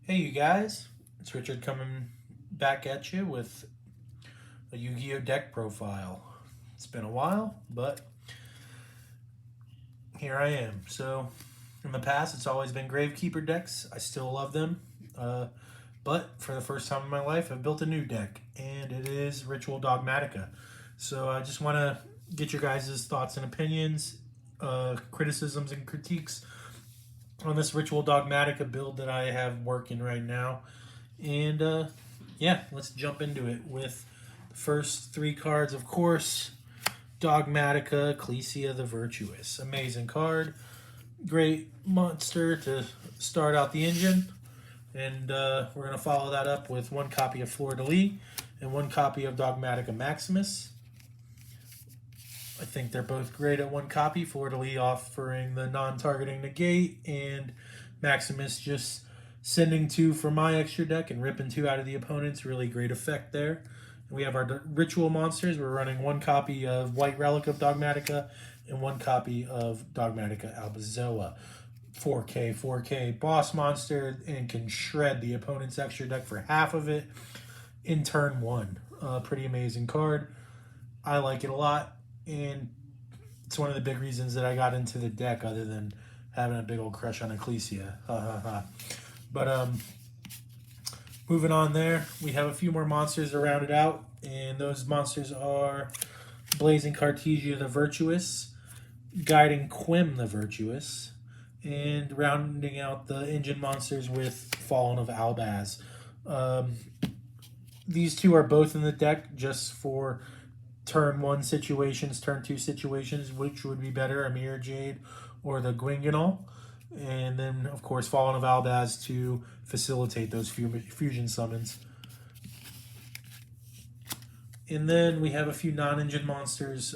Hey, you guys, it's Richard coming back at you with a Yu-Gi-Oh deck profile. It's been a while, but here I am. So, in the past, it's always been Gravekeeper decks. I still love them, uh, but for the first time in my life, I've built a new deck, and it is Ritual Dogmatica. So, I just want to get your guys' thoughts and opinions, criticisms and critiques on this Ritual Dogmatica build that I have working right now. And yeah, let's jump into it with the first three cards, of course. Dogmatica, Ecclesia the Virtuous. Amazing card. Great monster to start out the engine. And we're going to follow that up with one copy of Fleur de Lis and one copy of Dogmatica Maximus. I think they're both great at one copy. Fleur de Lis offering the non-targeting negate, and Maximus just sending two from my extra deck and ripping two out of the opponent's. Really great effect there. And we have our ritual monsters. We're running one copy of White Relic of Dogmatica and one copy of Dogmatica Albazoa. 4K boss monster and can shred the opponent's extra deck for half of it in turn one. Pretty amazing card. I like it a lot, and it's one of the big reasons that I got into the deck, other than having a big old crush on Ecclesia. But moving on there, we have a few more monsters to round it out, and those monsters are Blazing Cartesia the Virtuous, Guiding Quim the Virtuous, and rounding out the engine monsters with Fallen of Albaz. These two are both in the deck just for turn one situations, turn two situations, which would be better, a Mirror Jade or the Gwynganol. And then, of course, Fallen of Albaz to facilitate those fusion summons. And then we have a few non-engine monsters.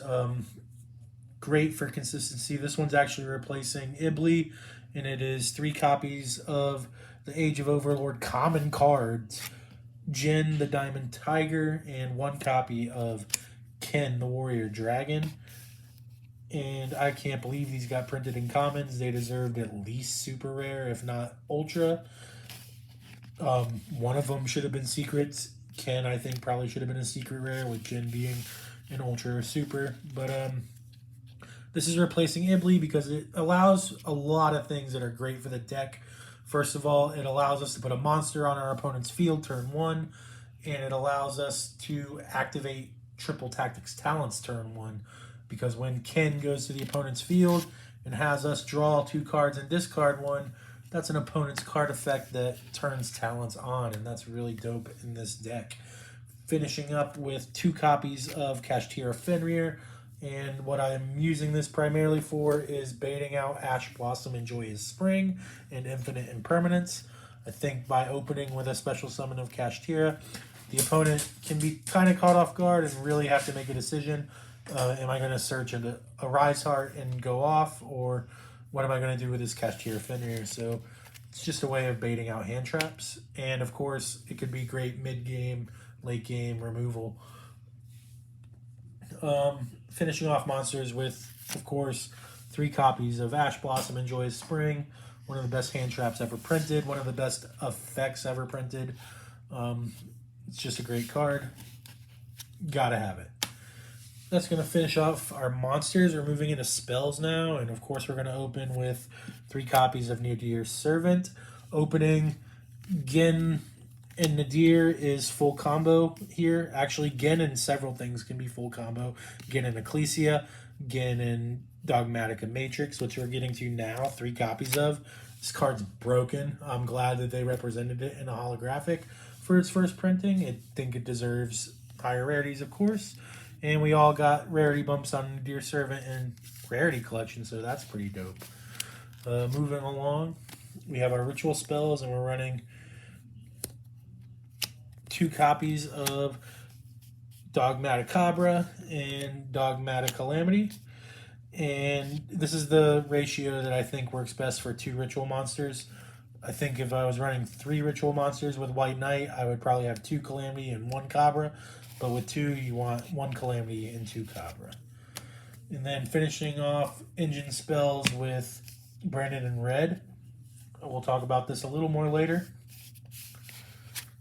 Great for consistency. This one's actually replacing Ibli, and it is 3 copies of the Age of Overlord common cards. Jin the Diamond Tiger, and 1 copy of Ken the Warrior Dragon. And I can't believe these got printed in commons. They deserved at least super rare, if not ultra. One of them should have been secrets. Ken, I think, probably should have been a secret rare, with Jin being an ultra or super. But this is replacing Ibli because it allows a lot of things that are great for the deck. First of all, it allows us to put a monster on our opponent's field turn one, and it allows us to activate Triple Tactics Talents turn one, because when Ken goes to the opponent's field and has us draw 2 cards and discard 1, that's an opponent's card effect that turns Talents on, and that's really dope in this deck. Finishing up with 2 copies of Kashtira Fenrir, and what I'm using this primarily for is baiting out Ash Blossom and Joyous Spring and Infinite Impermanence. I think by opening with a special summon of Kashtira, the opponent can be kind of caught off guard and really have to make a decision. Am I going to search a Rise Heart and go off, or what am I going to do with this Kashtira Fenrir? So it's just a way of baiting out hand traps. And of course, it could be great mid-game, late-game removal. Finishing off monsters with, of course, 3 copies of Ash Blossom and Joyous Spring. One of the best hand traps ever printed. One of the best effects ever printed. It's just a great card. Gotta have it. That's going to finish off our monsters. We're moving into spells now. And of course, we're going to open with 3 copies of Nadir's Servant. Opening Gin and Nadir is full combo here. Actually, Gin and several things can be full combo. Gin and Ecclesia, Gin and Dogmatica Matrix, which we're getting to now, 3 copies of. This card's broken. I'm glad that they represented it in a holographic for its first printing. I think it deserves higher rarities, of course. And we all got rarity bumps on Nadir Servant and Rarity Collection, so that's pretty dope. Moving along, we have our ritual spells, and we're running 2 copies of Dogmaticabra and Dogmatic Calamity. And this is the ratio that I think works best for 2 ritual monsters. I think if I was running 3 ritual monsters with White Knight, I would probably have 2 Calamity and 1 Cabra. But with 2, you want 1 Calamity and 2 Cabra. And then finishing off engine spells with Brandon in red. We'll talk about this a little more later.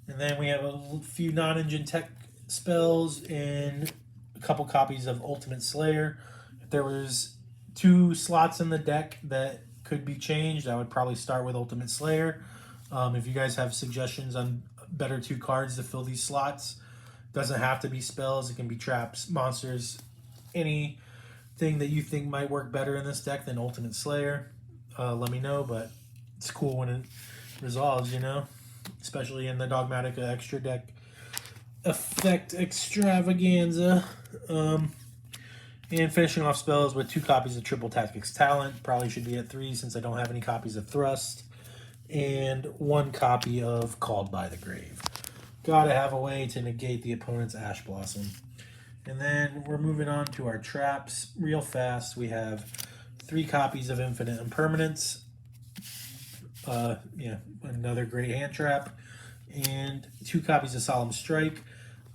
And then we have a few non-engine tech spells and a couple copies of Ultimate Slayer. If there was 2 slots in the deck that could be changed, I would probably start with Ultimate Slayer. If you guys have suggestions on better 2 cards to fill these slots, doesn't have to be spells. It can be traps, monsters, anything that you think might work better in this deck than Ultimate Slayer. Let me know, but it's cool when it resolves, you know? Especially in the Dogmatika extra deck effect extravaganza. And finishing off spells with 2 copies of Triple Tactics Talent. Probably should be at 3 since I don't have any copies of Thrust. And 1 copy of Called by the Grave. Gotta have a way to negate the opponent's Ash Blossom. And then we're moving on to our traps real fast. We have 3 copies of Infinite Impermanence. Yeah, another great hand trap. And 2 copies of Solemn Strike.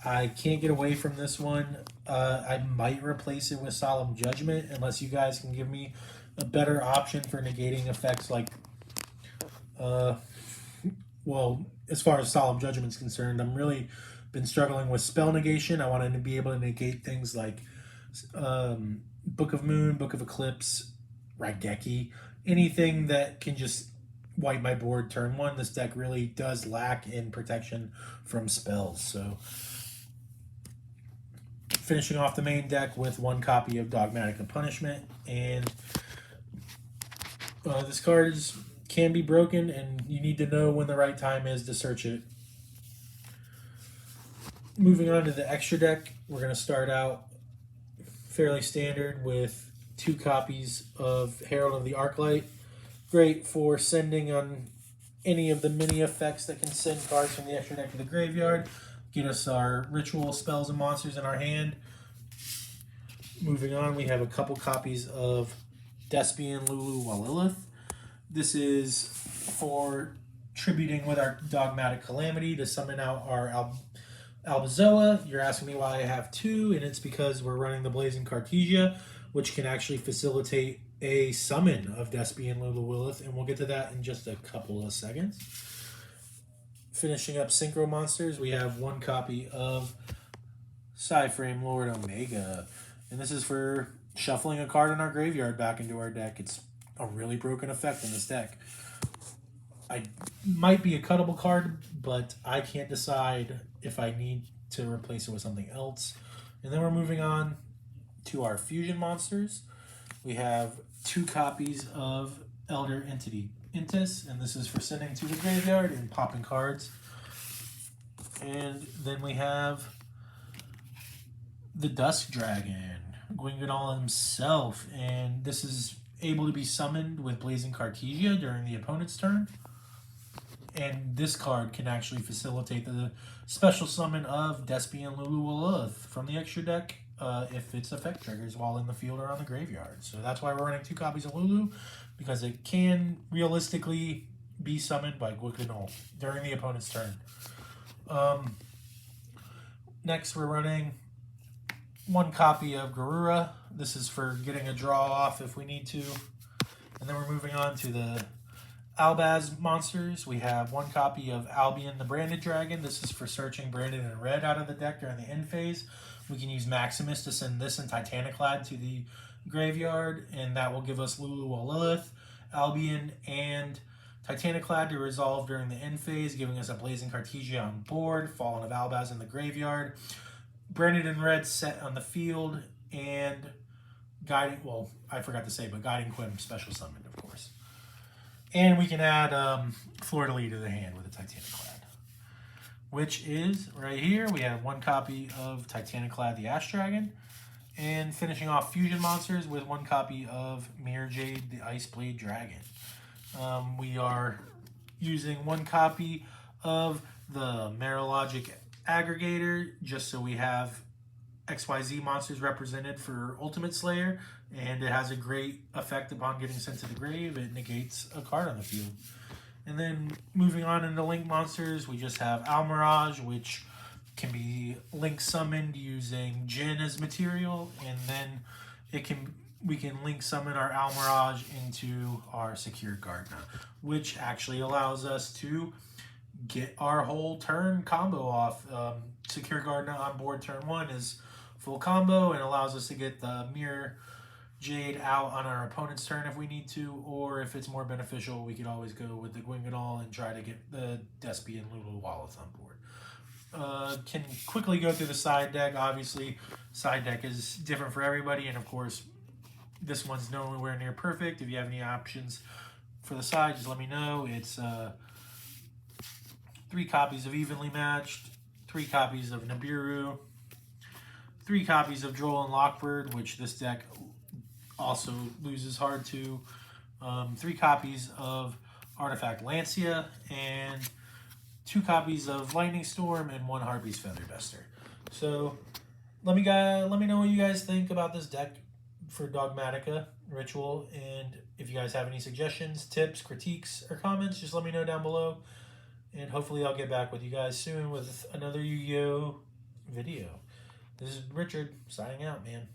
I can't get away from this one. I might replace it with Solemn Judgment unless you guys can give me a better option for negating effects like, well, as far as Solemn Judgment is concerned, I'm really been struggling with spell negation. I wanted to be able to negate things like Book of Moon, Book of Eclipse, Raigeki, anything that can just wipe my board turn 1. This deck really does lack in protection from spells. So finishing off the main deck with 1 copy of Dogmatika Punishment, and this card can be broken, and you need to know when the right time is to search it. Moving on to the extra deck, we're going to start out fairly standard with 2 copies of Herald of the Arclight. Great for sending on any of the mini effects that can send cards from the extra deck to the graveyard. Get us our ritual spells and monsters in our hand. Moving on, we have a couple copies of Despian Lulu Walilith. This is for tributing with our Dogmatic Calamity to summon out our Albazoa. You're asking me why I have 2, and it's because we're running the Blazing Cartesia, which can actually facilitate a summon of Despian Lulu Walilith, and we'll get to that in just a couple of seconds. Finishing up Synchro Monsters, we have 1 copy of Psyframe Lord Omega. And this is for shuffling a card in our graveyard back into our deck. It's a really broken effect in this deck. I might be a cuttable card, but I can't decide if I need to replace it with something else. And then we're moving on to our fusion monsters. We have 2 copies of Elder Entity Intis, and this is for sending to the graveyard and popping cards. And then we have the Dusk Dragon, Gwyngadal himself, and this is able to be summoned with Blazing Cartesia during the opponent's turn. And this card can actually facilitate the special summon of Despian Lulu Walilith from the extra deck if its effect triggers while in the field or on the graveyard. So that's why we're running 2 copies of Lulu, because it can realistically be summoned by Gwyngadal during the opponent's turn. Next, we're running 1 copy of Garura. This is for getting a draw off if we need to. And then we're moving on to the Albaz monsters. We have 1 copy of Albion the Branded Dragon. This is for searching Branded and Red out of the deck during the end phase. We can use Maximus to send this and Titaniclad to the graveyard, and that will give us Lulu Walilith, Albion, and Titaniclad to resolve during the end phase, giving us a Blazing Cartesia on board, Fallen of Albaz in the graveyard, Branded and Red set on the field, and Guiding, well, I forgot to say, but Guiding Quim special summoned, of course. And we can add Fleur de Lis to the hand with a Titaniclad, which is right here. We have 1 copy of Titaniclad the Ash Dragon, and finishing off fusion monsters with 1 copy of Mirror Jade the Ice Blade Dragon. We are using 1 copy of the Merologic Aggregator just so we have XYZ monsters represented for Ultimate Slayer, and it has a great effect upon getting sent to the grave. It negates a card on the field. And then moving on into Link monsters, we just have Almirage, which can be Link summoned using Jin as material, and then we can Link summon our Almirage into our Secured Gardener, which actually allows us to get our whole turn combo off. Secure Garden on board turn 1 is full combo and allows us to get the Mirror Jade out on our opponent's turn if we need to, or if it's more beneficial, we could always go with the Gwyngadal and try to get the Despy and Lulu Walleth on board. Can quickly go through the side deck. Obviously, side deck is different for everybody, and of course, this one's nowhere near perfect. If you have any options for the side, just let me know. It's 3 copies of Evenly Matched, 3 copies of Nibiru, 3 copies of Droll and Lockbird, which this deck also loses hard to, 3 copies of Artifact Lancia, and 2 copies of Lightning Storm and 1 Harpy's Feather Duster. So let me know what you guys think about this deck for Dogmatika Ritual, and if you guys have any suggestions, tips, critiques, or comments, just let me know down below. And hopefully I'll get back with you guys soon with another Yu-Gi-Oh video. This is Richard signing out, man.